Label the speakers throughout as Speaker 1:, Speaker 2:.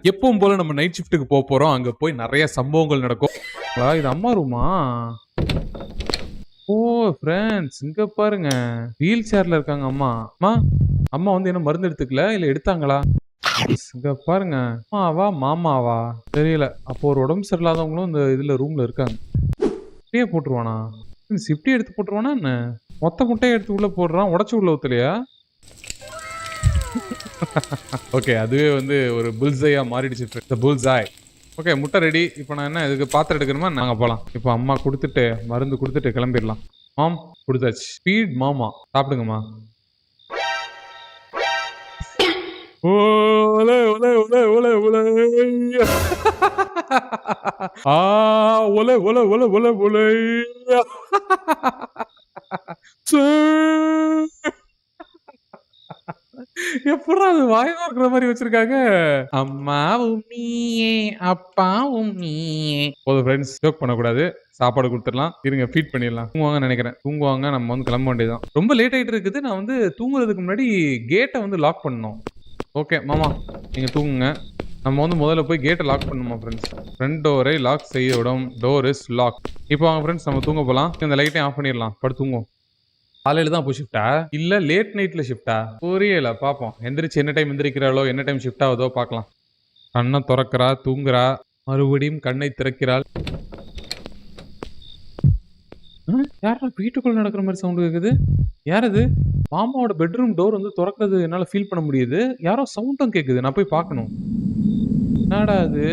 Speaker 1: எப்பவும் போல நம்ம நைட் ஷிஃப்ட்டுக்கு போறோம். அங்க போய் நிறைய சம்பவங்கள் நடக்கும். இது அம்மா ரூமா? ஓ ஃப்ரெண்ட்ஸ், இங்க பாருங்க, வீல் சேர்ல இருக்காங்க அம்மா. அம்மா அம்மா வந்து என்ன மருந்து எடுத்துக்கல, இல்ல எடுத்தாங்களா? இங்க பாருங்க, அம்மாவா மாமாவா தெரியல. அப்போ ஒரு உடம்பு சரியில்லாதவங்களும் இந்த இதுல ரூம்ல இருக்காங்க. இப்படியே போட்டுருவானா? இப்படியே எடுத்து போட்டுருவானா என்ன? மொத்த முட்டையை எடுத்து உள்ள போடுறான், உடச்சு உள்ள ஊத்தலையா? ஓகே, அதுவே வந்து ஒரு புல்ஸையா மாறிடுச்சு. இந்த புல்ஸாய். ஓகே, முட்டை ரெடி. இப்போ நான் என்ன இதுக்கு பாத்திரம் எடுக்கணுமா? நாங்கள் போகலாம். இப்போ அம்மா கொடுத்துட்டு மருந்து கொடுத்துட்டு கிளம்பிடலாம். மாம் கொடுத்தாச்சு. ஸ்பீட் மாமா, சாப்பிடுங்கம்மா. ஓலே ஓலே ஓலே ஓலே ஓலே ஆ ஓலே ஓலே ஓலே ஓலே ஓலே எப்படா அது வாய் பார்க்குற மாதிரி வச்சிருக்காங்க? அம்மாவும் நீயே அப்பாவும் நீயே. போதும் ஃப்ரெண்ட்ஸ், ஜோக் பண்ணக்கூடாது. சாப்பாடு கொடுத்துடலாம். இருங்க, ஃபீட் பண்ணிடலாம். தூங்குவாங்கன்னு நினைக்கிறேன். தூங்குவாங்க, நம்ம வந்து கிளம்ப வேண்டியதான். ரொம்ப லேட் ஆகிட்டு இருக்குது. நான் வந்து தூங்குறதுக்கு முன்னாடி கேட்டை வந்து லாக் பண்ணணும். ஓகே மாமா, நீங்கள் தூங்குங்க. நம்ம வந்து முதல்ல போய் கேட்டை லாக் பண்ணணுமா ஃப்ரெண்ட்ஸ்? ஃப்ரண்ட் டோரை லாக் செய்ய விடும். Door is lock. இப்போ வாங்க ஃப்ரெண்ட்ஸ், நம்ம தூங்க போகலாம். இந்த லைட்டையும் ஆஃப் பண்ணிடலாம். படுத்து தூங்குவோம். காலையில தான் போய் ஷிஃப்டா இல்ல லேட் நைட்ல ஷிஃப்டா? புரியல. பாப்போம். எந்திரிச்சு என்ன டைம் எந்திரிக்கிறாளோ, என்ன டைம் ஷிஃப்ட் ஆகுதோ பார்க்கலாம். கண்ணை திறக்கிறா, தூங்குறா, மறுபடியும் கண்ணை திறக்கிறாள். யாரா வீட்டுக்குள்ள நடக்கிற மாதிரி சவுண்ட் கேக்குது? யார் அது? மாமாவோட பெட்ரூம் டோர் வந்து திறக்கிறது என்னால ஃபீல் பண்ண முடியுது. யாரோ சவுண்டும் கேக்குது. நான் போய் பார்க்கணும். என்னடா அது?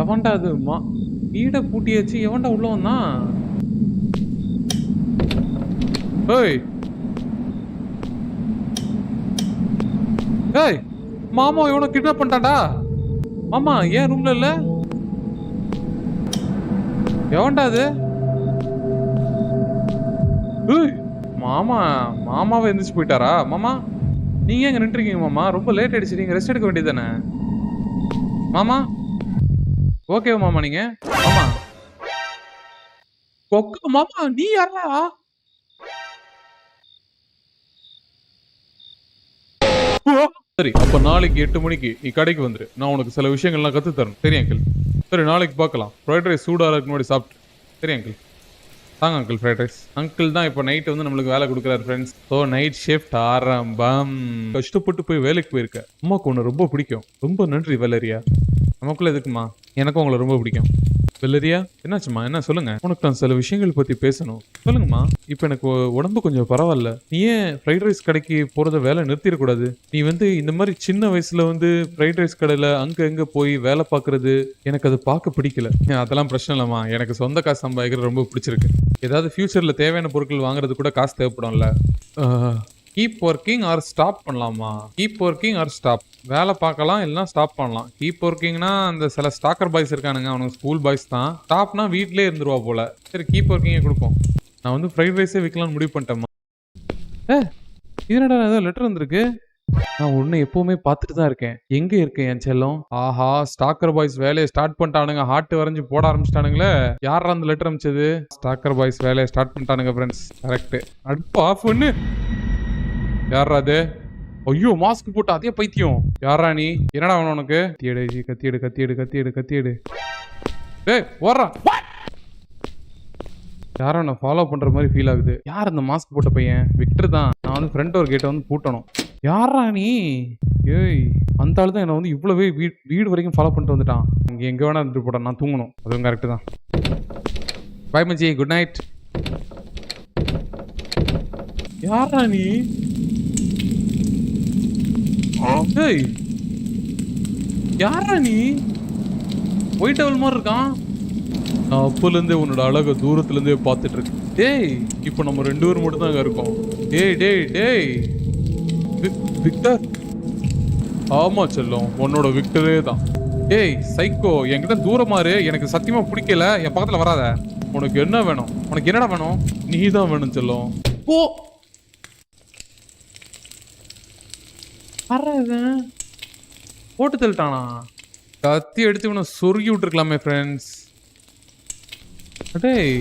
Speaker 1: எவன்டா அது? வீடை பூட்டியாச்சு. எவன்டா உள்ள வந்தான்? ஏய் ஏய், மாமா இவனை கிட்னாப் பண்ணிட்டான்டா. மாமா ஏன் ரூம்ல இல்ல? எவன்டா அது? மாமா மாமாவை எந்திரிச்சு போயிட்டாரா? மாமா நீங்க எங்க நின்றுருக்கீங்க? மாமா ரொம்ப லேட் ஆயிடுச்சு, நீங்க ரெஸ்ட் எடுக்க வேண்டியது தானே? மாமா ஓகே மாமா, நீங்க மாமா கொக்கு மாமா நீ யாரா? சரி, அப்ப நாளைக்கு 8 மணிக்கு நீ கடைக்கு வந்துரு. நான் உனக்கு சில விஷயங்கள்லாம் கத்து தரேன். சரி அங்கிள்? சரி, நாளைக்கு பார்க்கலாம். ஃப்ரைட் ரைஸ் சூடாக இருக்கு முன்னாடி சாப்பிட்டு. சரி அங்கிள்? தாங்க அங்கிள் ஃப்ரைட் ரைஸ். அங்கிள் தான் இப்போ நைட் வந்து நம்மளுக்கு வேலை கொடுக்குறாரு ஃப்ரெண்ட்ஸ். ஸோ நைட் ஷிஃப்ட் ஆரம்பம். கஷ்டப்பட்டு போய் வேலைக்கு போயிருக்க. அம்மாவுக்கு ஒன்று ரொம்ப பிடிக்கும். ரொம்ப நன்றி வெள்ளரியா. நமக்குள்ள எதுக்குமா? எனக்கும் உங்களை ரொம்ப பிடிக்கும். வெள்ளரியா, என்னாச்சுமா? என்ன சொல்லுங்க. உனக்கு நான் சில விஷயங்கள் பத்தி பேசணும். சொல்லுங்கம்மா. இப்போ எனக்கு உடம்பு கொஞ்சம் பரவாயில்ல. நீ ஏன் ஃப்ரைட் ரைஸ் கடைக்கு போறத வேலை நிறுத்திடக்கூடாது? நீ வந்து இந்த மாதிரி சின்ன வயசுல வந்து ஃப்ரைட் ரைஸ் கடையில அங்க எங்க போய் வேலை பார்க்கறது எனக்கு அது பார்க்க பிடிக்கல. அதெல்லாம் பிரச்சனை இல்லம்மா. எனக்கு சொந்த காசு சம்பாதிக்கிறது ரொம்ப பிடிச்சிருக்கு. ஏதாவது ஃபியூச்சர்ல தேவையான பொருட்கள் வாங்குறது கூட காசு தேவைப்படும்ல. கீப் ஒர்க்கிங் ஆர் ஸ்டாப் பண்ணலாமா? Keep working or stop. வேலை பார்க்கலாம், இல்லைனா ஸ்டாப் பண்ணலாம். கீப் ஒர்க்கிங்னா அந்த சில ஸ்டாக்கர் பாய்ஸ் இருக்கானுங்க, அவனுக்கு ஸ்கூல் பாய்ஸ் தான். ஸ்டாப்னா வீட்டிலே இருந்துருவா போல. சரி, கீப் ஒர்க்கிங்கே கொடுப்போம். நான் வந்து ஃப்ரைட் ரைஸே விற்கலாம்னு முடிவு பண்ணிட்டேம்மா. இது என்னடா ஏதோ லெட்டர் வந்திருக்கு? நான் ஒன்று எப்பவுமே பார்த்துட்டு தான் இருக்கேன். எங்கே இருக்கேன் என் செல்லம்? ஆஹா, ஸ்டாக்கர் பாய்ஸ் வேலையை ஸ்டார்ட் பண்ணிட்டானுங்க. ஹார்ட் வரைஞ்சு போட ஆரம்பிச்சிட்டானுங்களே. யாரா அந்த லெட்டர் அனுப்பிச்சது? ஸ்டாக்கர் பாய்ஸ் வேலையை ஸ்டார்ட் பண்ணிட்டானுங்க ஃப்ரெண்ட்ஸ். கரெக்ட். அடுப்பு ஆஃப் பண்ணு. யாரா அது? ஐயோ, மாஸ்க் போட்டு அதே பைத்தியம். யாரா நீ? என்னடா வேணும் உனக்கு? கத்தியடு கத்தியடு கத்தியடு கத்தியடு. ஏய் ஓடுறா. யாரோ நான் ஃபாலோ பண்ற மாதிரி ஃபீல் ஆகுது. யார் அந்த மாஸ்க் போட்ட பையன்? விக்டர் தான். நான் வந்து ஃப்ரண்ட் டோர் கேட்டை வந்து பூட்டணும். யாரா நீ? ஏய், அந்த ஆளு தான் என்ன வந்து இவ்வளவு வீடு வரைக்கும் ஃபாலோ பண்ணிட்டு வந்துட்டான். இங்கே எங்கே வேணா இருந்துட்டு போட்டான். நான் தூங்கணும். அதுவும் கரெக்டு தான். பை மச்சி, குட் நைட். யாரா நீ? ஏய், யாரா நீ? ஒயிட் டவல் மாதிரி இருக்கான். நான் அப்போலேருந்தே உன்னோட அழகை தூரத்துலேருந்தே பார்த்துட்டு இருக்கேன். டேய், இப்போ நம்ம 2 பேரும் மட்டும் தாங்க இருக்கோம். டேய் டேய் டேய் விக்டர். ஆமா செல்லம், உன்னோட விக்டரே தான். டேய் சைக்கோ, என்கிட்ட தூரமாரு. எனக்கு சத்தியமா பிடிக்கல. என் பக்கத்துல வராத. உனக்கு என்ன வேணும்? உனக்கு என்னடா வேணும்? நீ தான் வேணும் செல்லம். ஓ போட்டு தள்ளிட்டானா? கத்தி எடுத்து இவனை சொருகி விட்டுருக்கலாமே ஃப்ரெண்ட்ஸ். டேய்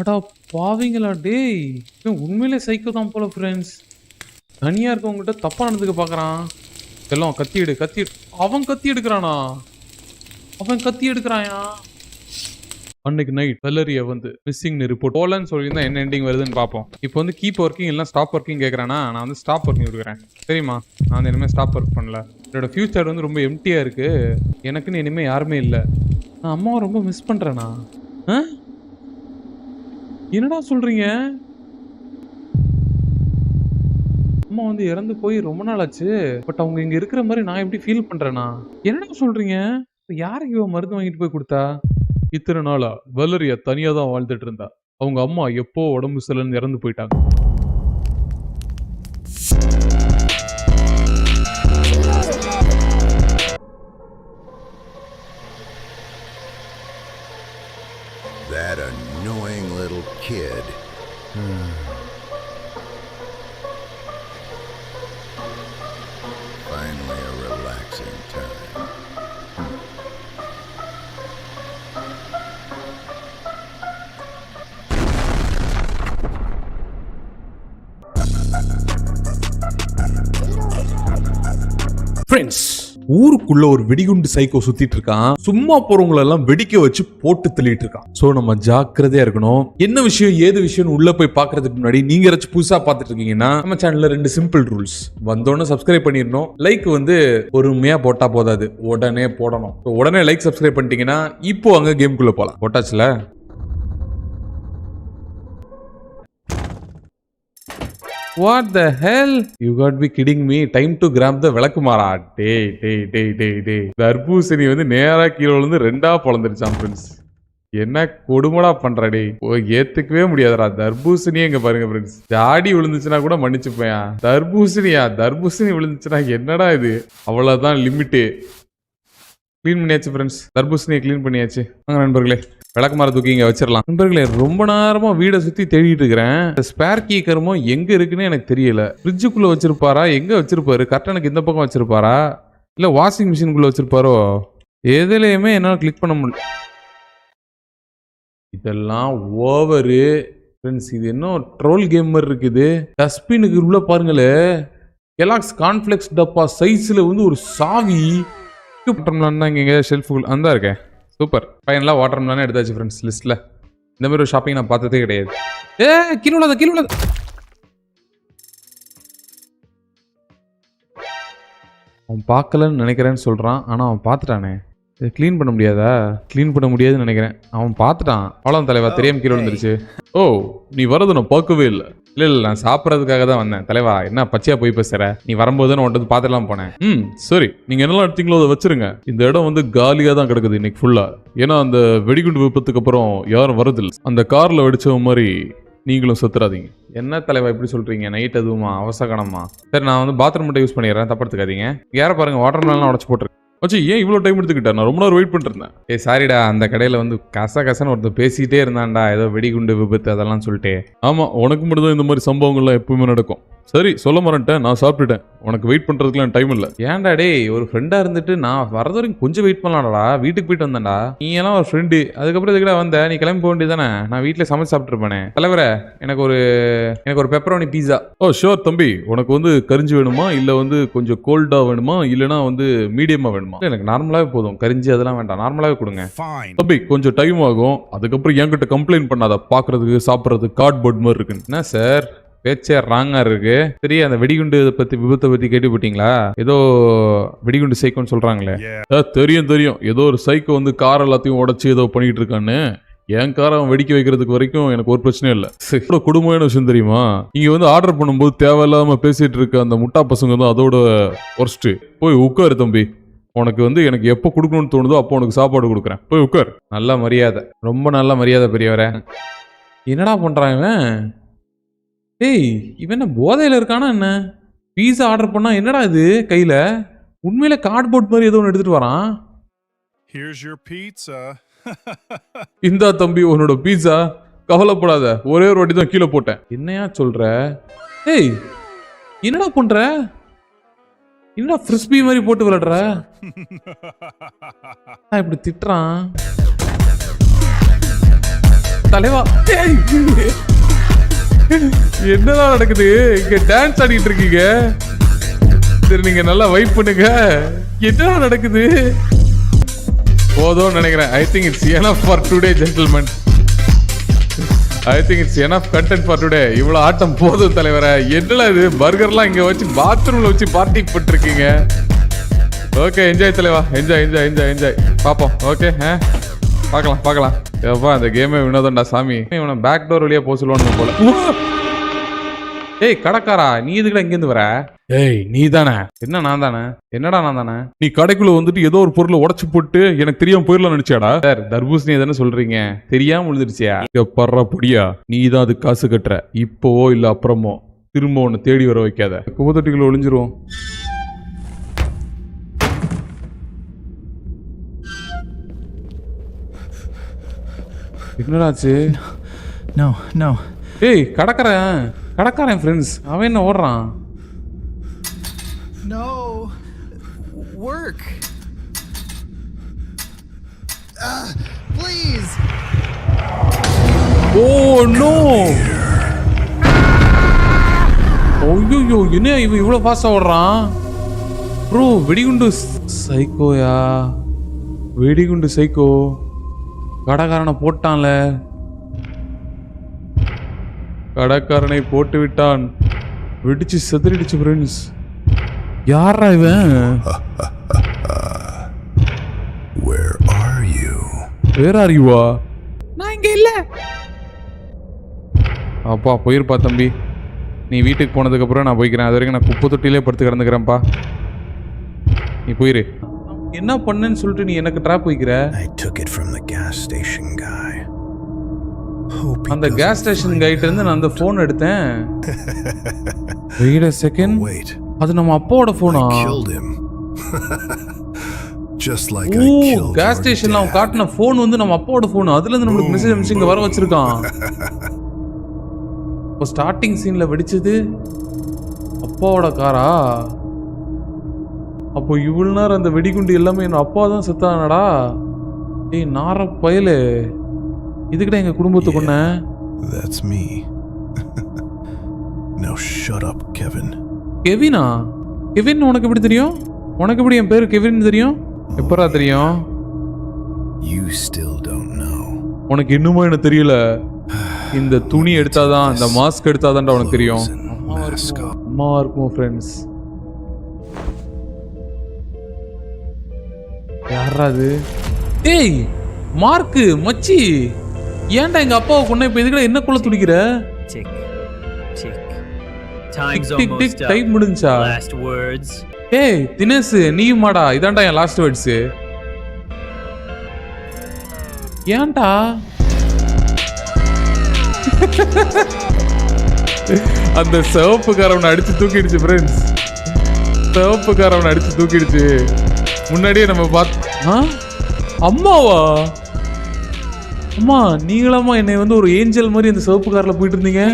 Speaker 1: அடா பாவீங்களா. டேய் உண்மையிலே சைக்கோ தான் போல ஃப்ரெண்ட்ஸ். தனியா இருக்கவங்ககிட்ட தப்பா நடந்துக்க பாக்குறான். எல்லாம் கத்தி எடு. அவன் கத்தி எடுக்கிறானா? அவன் கத்தி எடுக்கிறாயா? அன்னைக்கு நைட் வெலரிய வந்து மிஸ்ஸிங் ரிப்போர்ட் போலன்னு சொல்லியிருந்தா என்ன எண்டிங் வருதுன்னு பார்ப்போம். இப்போ வந்து கீப் ஒர்க்கிங் இல்லை ஸ்டாப் ஒர்க்கிங் கேட்குறானா? நான் வந்து ஸ்டாப் ஒர்க்கிங் கொடுக்குறேன். சரிம்மா, நான் வந்து இனிமேல் ஸ்டாப் ஒர்க் பண்ணல. என்னோட ஃபியூச்சர் வந்து ரொம்ப எம்டியாக இருக்கு. எனக்குன்னு இனிமேல் யாருமே இல்லை. நான் அம்மாவை ரொம்ப மிஸ் பண்ணுறேண்ணா. என்னடா சொல்றீங்க? அம்மா வந்து இறந்து போய் ரொம்ப நாள் ஆச்சு. பட் அவங்க இங்க இருக்கிற மாதிரி நான் எப்படி ஃபீல் பண்றேனா? என்னடா சொல்றீங்க? யாருக்கு இவ மருந்து வாங்கிட்டு போய் கொடுத்தா? இத்தனை நாளா வலரியா தனியா தான் வாழ்ந்துட்டு இருந்தா. அவங்க அம்மா எப்போ உடம்பு சரியில்லைன்னு இறந்து போயிட்டாங்க.
Speaker 2: That annoying little kid. Finally a relaxing time.
Speaker 3: Friends, ஊருக்குள்ள ஒரு வெடிகுண்டு சைக்கோ சுத்திட்டு இருக்கான். சும்மா போறவங்களை எல்லாம் வெடிக்க வச்சு போட்டு தள்ளிட்டு இருக்கான். சோ நம்ம ஜாக்கிரதையா இருக்கணும். என்ன விஷயம் ஏது விஷயம் உள்ள போய் பாக்குறதுக்கு முன்னாடி நீங்க யாராச்சும் புதுசா பாத்துட்டு இருக்கீங்கன்னா நம்ம சேனல்ல 2 சிம்பிள் ரூல்ஸ். வந்தோன்னு சப்ஸ்கிரைப் பண்ணிடணும். லைக் வந்து பொறுமையா போட்டா போதாது, உடனே போடணும். உடனே லைக் சப்ஸ்கிரைப் பண்ணிட்டீங்கன்னா இப்போ அங்க கேம்குள்ள போலாம். போட்டாச்சுல?
Speaker 1: What the hell? You got be kidding me. Time to grab the விளக்குமாறா. டேய். தர்பூசணி வந்து நேரா கீழே விழுந்து 2ஆ பொளந்துருச்சான் ஃப்ரெண்ட்ஸ். என்ன கொடுமடா பண்ற டே. ஏத்துக்கவே முடியாதுடா. தர்பூசணியே இங்க பாருங்க ஃப்ரெண்ட்ஸ். ஜாடி விழுந்துச்சுன்னா கூட மன்னிச்சுப்பேன். தர்பூசணி விழுந்துச்சுன்னா என்னடா இது? அவ்வளவுதான் லிமிட்டு. கிளீன் பண்ணியாச்சு ஃப்ரெண்ட்ஸ். தர்பூசணியை கிளீன் பண்ணியாச்சு. வாங்க நண்பர்களே, விளக்குமாறு தூக்கி இங்க வச்சிடலாம். நண்பர்களே, ரொம்ப நேரமா வீடை சுத்தி தேடிட்டு இருக்கிறேன். ஸ்பேர் கீ கருமோ எங்க இருக்குன்னு எனக்கு தெரியல. ஃப்ரிட்ஜுக்குள்ள வச்சிருப்பாரா? எங்க வச்சிருப்பாரு? கர்ட்டனுக்கு இந்த பக்கம் வச்சிருப்பாரா? இல்ல வாஷிங் மிஷினுக்குள்ள வச்சிருப்பாரோ? எதுலையுமே என்னால கிளிக் பண்ண முடியல. இதெல்லாம் ஓவரு ஃப்ரெண்ட்ஸ். இது என்ன ட்ரோல் கேம் மாதிரி இருக்குது. டஸ்ட்பினுக்கு உள்ள பாருங்களே, கெலாக்ஸ் கார்ன்ஃப்ளெக்ஸ் டப்பா சைஸ்ல வந்து ஒரு சாவி. வாட்டர்மெலன் தான் இங்கே ஷெல்ஃபுக்குள்ள அந்த இருக்கேன். சூப்பர். ஃபைனலாக வாட்டர்மெலன் எடுத்தாச்சு ஃப்ரெண்ட்ஸ் லிஸ்ட்டில். இந்த மாதிரி ஒரு ஷாப்பிங் நான் பார்த்ததே கிடையாது. கீழே உள்ளது அவன் பார்க்கலன்னு நினைக்கிறேன்னு சொல்கிறான். ஆனால் அவன் பார்த்துட்டானே. இதை க்ளீன் பண்ண முடியாதா? க்ளீன் பண்ண முடியாதுன்னு நினைக்கிறேன். அவன் பார்த்துட்டான். அவ்வளோ தலைவா, தெரியாமல் கீழே விழுந்துருச்சு. ஓ, நீ வரது நான் பார்க்கவே இல்லை. இல்லை நான் சாப்பிட்றதுக்காக தான் வந்தேன். தலைவா, என்ன பச்சையா போய் பேசுற? நீ வரும்போது நான் உன்ட்டு பார்த்துலாம் போனேன். சரி, நீங்க என்னெல்லாம் எடுத்தீங்களோ அதை வச்சிருங்க. இந்த இடம் வந்து காலியாக தான் கிடக்குது இன்னைக்கு ஃபுல்லா. ஏன்னா அந்த வெடிகுண்டு விபத்துக்கு அப்புறம் யாரும் வரதில்லை. அந்த கார்ல வெடிச்ச மாதிரி நீங்களும் செத்துறாதீங்க. என்ன தலைவா இப்படி சொல்றீங்க? நைட் எதுவுமா அவசகனமா? சரி, நான் வந்து பாத்ரூம் மட்டும் யூஸ் பண்ணிடுறேன், தப்படுத்துக்காதீங்க. யாரை பாருங்க, வாட்டர்மெலன்லாம் உடச்சு போட்டுருக்கு. வச்சு ஏன் இவ்வளோ டைம் எடுத்துக்கிட்டா? நான் ரொம்ப நேரம் வெயிட் பண்ணிருந்தேன். சாரிடா, அந்த கடையில் வந்து கசன்னு ஒருத்தர் பேசிகிட்டே இருந்தான்டா, ஏதோ வெடிகுண்டு விபத்து அதெல்லாம் சொல்லிட்டு. ஆமாம், உனக்கு மட்டும் தான் இந்த மாதிரி சம்பவங்கள்லாம் எப்பவுமே நடக்கும். சரி, சொல்ல மறந்துட்டேன், நான் சாப்பிட்டுட்டேன். உனக்கு வெயிட் பண்ணுறதுக்குலாம் டைம் இல்லை. ஏன்டா டே, ஒரு ஃப்ரெண்டாக இருந்துட்டு நான் வரது வரைக்கும் கொஞ்சம் வெயிட் பண்ணலாம்டா. வீட்டுக்கு போயிட்டு வந்தேன்டா. நீ எல்லாம் ஒரு ஃப்ரெண்டு, அதுக்கப்புறம் இதுக்கிட்ட வந்த, நீ கிளம்பி போக வேண்டியதானே? நான் வீட்டில் சமைச்சு சாப்பிட்டுருப்பேனே. தலைவரே, எனக்கு ஒரு பெப்பரோனி பீஸா. ஓ ஷோர் தம்பி, உனக்கு வந்து கரிஞ்சு வேணுமா, இல்லை வந்து கொஞ்சம் கோல்டாக வேணுமா, இல்லைனா வந்து மீடியமாக வேணுமா? எனக்கு நார்மலாகவே போதும், கரிஞ்சு அதெல்லாம் வேண்டாம், நார்மலாகவே கொடுங்க. தம்பி, கொஞ்சம் டைம் ஆகும். அதுக்கப்புறம் என்கிட்ட கம்ப்ளைண்ட் பண்ணாத. பார்க்கறதுக்கு சாப்பிட்றதுக்கு கார்ட்போர்ட் மாதிரி இருக்குன்னு. என்ன சார் பேச்சே ராங்கா இருக்கு. சரி, அந்த வெடிகுண்டு பத்தி விபத்தை பத்தி கேட்டுப்பட்டீங்களா? ஏதோ வெடிகுண்டு சைக்கோன்னு சொல்றாங்களே. தெரியும். ஏதோ ஒரு சைக்கோ வந்து கார் எல்லாத்தையும் உடச்சு ஏதோ பண்ணிட்டு இருக்கான்னு. என் காரை அவன் வெடிக்க வைக்கிறதுக்கு வரைக்கும் எனக்கு ஒரு பிரச்சனையும் இல்லை. குடும்பமான விஷயம் தெரியுமா? நீங்க வந்து ஆர்டர் பண்ணும்போது தேவையில்லாம பேசிட்டு இருக்க அந்த முட்டா பசங்க தான் அதோட ஒர்ஸ்ட். போய் உட்காரு தம்பி. உனக்கு வந்து எனக்கு எப்போ கொடுக்கணும்னு தோணுதோ அப்போ உனக்கு சாப்பாடு கொடுக்குறேன். போய் உட்கார். நல்ல மரியாதை, ரொம்ப நல்ல மரியாதை பெரியவரே. என்னடா பண்றான் இவன்? டேய், இவன் என்ன போதையில இருக்கானா என்ன? பீஸா ஆர்டர் பண்ணா என்னடா இது கையில? உண்மையில கார்ட்போர்ட் மாதிரி ஏதோ ஒன்று எடுத்துட்டு வரான்.
Speaker 4: Here's your pizza.
Speaker 1: இந்தா தம்பி உன்னோட பீஸா. கவலைப்படாத, ஒரே ஒரு வாட்டி தான் கீழே போட்டேன். என்னையா சொல்ற? ஏய், என்னடா பண்ற? என்னடா ஃப்ரிஸ்பி மாதிரி போட்டு விளையாடுற? இப்படி திட்டுறான் தலைவா. என்னதான் நடக்குது இங்க? டான்ஸ் ஆடிட்டு இருக்கீங்க. சரி நீங்க நல்லா வைப் பண்ணுங்க. என்ன நடக்குது? போதும்னு நினைக்கிறேன். I think it's enough for today gentleman. I think it's enough content for today. இவ்வளவு ஆட்டம் போதும் தலைவரே. என்னடா இது பர்கர்லாம் இங்க வச்சு பாத்ரூம்ல வச்சு பார்ட்டி போட்டுருக்கீங்க. ஓகே என்ஜாய் தலைவா. Enjoy enjoy enjoy enjoy. பார்ப்போம். ஓகே பார்க்கலாம் பார்க்கலாம். எப்பா அந்த கேமே வினோதம்டா சாமி. இவனை பேக் டோர் வழியா போக சொல்லுவானு போல. ஏய் கடைக்காரா, நீ எதுக்குடா இங்கேருந்து வர?
Speaker 3: ஏய் நீ தானே?
Speaker 1: என்ன நான் தானே? என்னடா நான் தானே? நீ கடைக்குள்ள வந்துட்டு ஏதோ ஒரு பொருளை உடச்சு போட்டு எனக்கு தெரியாம போயிடலாம் நினைச்சாடா? சார் தர்பூசணி தானே சொல்றீங்க, தெரியாம விழுந்துருச்சியா? பர்ற புடியா, நீ தான் அது காசு கட்டுற. இப்போவோ இல்ல அப்புறமோ திரும்ப ஒன்னு தேடி வர வைக்காத. குப்பத்தொட்டிக்குள்ள ஒளிஞ்சிரும். என்னடாச்சு?
Speaker 5: No.
Speaker 1: ஏய் கடைக்காரன் ஃப்ரெண்ட்ஸ், அவன் என்ன ஓடுறான்?
Speaker 5: No. Work. Please.
Speaker 1: Oh no. ஐயோ என்ன இவன் இவ்வளவு ஃபாஸ்டா ஓடுறான்? ப்ரோ வெடிகுண்டு சைக்கோயா. வெடிகுண்டு சைக்கோ கடைக்காரனை போட்டான்ல. கடைக்காரனை போட்டு விட்டான். வெடிச்சு செதறிடுச்சு ஃப்ரெண்ட்ஸ். யாரா இவன்?
Speaker 2: Where are you?
Speaker 1: வேற அறிவா? நான் இங்க இல்ல. அப்பா போயிருப்பா தம்பி. நீ வீட்டுக்கு போனதுக்கு அப்புறம் நான் போய்க்கிறேன். அது வரைக்கும் நான் குப்பை தொட்டிலே படுத்து கிடந்துக்கிறேன்ப்பா. நீ போயிரு. என்ன பண்ணேன்னு சொல்லிட்டு நீ எனக்கு ட்ராப் வைக்கிற?
Speaker 2: I took it from the gas station guy.
Speaker 1: அந்த கேஸ் ஸ்டேஷன் கைட்ட இருந்து நான் அந்த போன் எடுத்தேன். Wait a second.
Speaker 2: Wait.
Speaker 1: அது நம்ம அப்பாவோட போனா?
Speaker 2: I killed him. Just like
Speaker 1: oh
Speaker 2: I killed
Speaker 1: case
Speaker 2: your
Speaker 1: ஸ்டேஷன்ல அவன்
Speaker 2: dad.
Speaker 1: காட்டின போன் வந்து நம்ம அப்பாவோட போன். அதுல இருந்து நம்மளுக்கு மெசேஜ் அனுப்பிச்சு இங்க வர வச்சிருக்கான். இப்போ ஸ்டார்டிங் சீன்ல வெடிச்சது அப்பாவோட காரா? அப்போ இவ்வளவு நேரம் அந்த வெடிகுண்டு எல்லாமே என் அப்பா தான் செத்தானடா. ஏய் நார பயலே, இதுக்கிட்ட எங்க குடும்பத்தை கொன்ன?
Speaker 2: That's me. Now shut up, Kevin.
Speaker 1: கெவினா? கெவின் உனக்கு எப்படி தெரியும்? உனக்கு எப்படி என் பேரு கெவின் தெரியும்? எப்பரா தெரியும்?
Speaker 2: You still don't know.
Speaker 1: உனக்கு இன்னுமா எனக்கு தெரியல. இந்த துணி எடுத்தாதான், இந்த மாஸ்க் எடுத்தாதான்டா உனக்கு தெரியும். அம்மாவா இருக்கும் ஃப்ரெண்ட்ஸ். யாரா அது? ஏய் மார்க்கு மச்சி, ஏன்டா எங்க அப்பாவை கொன்ன? இப்ப இதுக்குள்ள என்ன கொள்ள துடிக்கிற?
Speaker 6: Tick.
Speaker 1: Tick
Speaker 6: Time's
Speaker 1: tick tick
Speaker 6: almost up.
Speaker 1: Time முடிஞ்சா?
Speaker 6: Last words.
Speaker 1: ஏய் தினேஷ் நீயுமாடா? இதான்டா என் லாஸ்ட் வேர்ட்ஸ். ஏன்டா? அந்த சிவப்புக்காரவனை அடிச்சு தூக்கிடுச்சு ஃப்ரெண்ட்ஸ். சிவப்புக்காரவனை அடிச்சு தூக்கிடுச்சு. முன்னாடியே நம்ம பார்த்து. அம்மாவா? அம்மா நீங்களாமா என்னை வந்து ஒரு ஏஞ்சல் மாதிரி அந்த சிவப்பு கார்ல போயிட்டு இருந்தீங்க?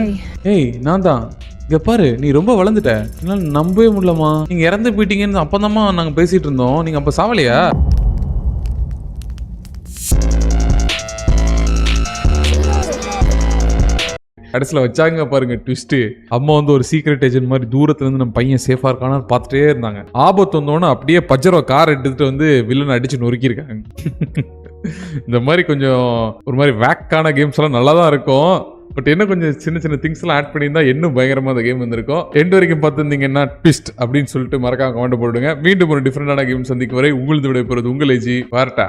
Speaker 1: ஏய் நான் தான். இங்க பாரு, நீ ரொம்ப வளர்ந்துட்ட. என்னால நம்பவே முடியலமா. நீங்க இறந்து போயிட்டீங்கன்னு அப்பதாம்மா நாங்க பேசிட்டு இருந்தோம். நீங்க அப்ப சாவலையா? கடைசியில் வச்சாங்க பாருங்க ட்விஸ்ட். அம்மா வந்து ஒரு சீக்ரெட் ஏஜென்ட் மாதிரி தூரத்துல இருந்து நம்ம பையன் சேஃபா இருக்கானு பார்த்துட்டே இருந்தாங்க. ஆபத்து வந்தோன்னு அப்படியே பஜ்ரோ கார் எடுத்துட்டு வந்து வில்லனை அடிச்சு நொறுக்கியிருக்காங்க. இந்த மாதிரி கொஞ்சம் ஒரு மாதிரி வேக்கான கேம்ஸ் எல்லாம் நல்லா தான் இருக்கும். பட் என்ன கொஞ்சம் சின்ன சின்ன திங்ஸ் எல்லாம் ஆட் பண்ணியிருந்தா இன்னும் பயங்கரமா அந்த கேம் வந்திருக்கும். எண்ட் வரைக்கும் பார்த்துருந்தீங்கன்னா ட்விஸ்ட் அப்படின்னு சொல்லிட்டு மறக்காம கமெண்ட் போடுங்க. மீண்டும் ஒரு டிஃப்ரெண்டான கேம் சந்திக்கும் வரை உங்களது விட போறது உங்கள் ஏஜி வார்ட்டா.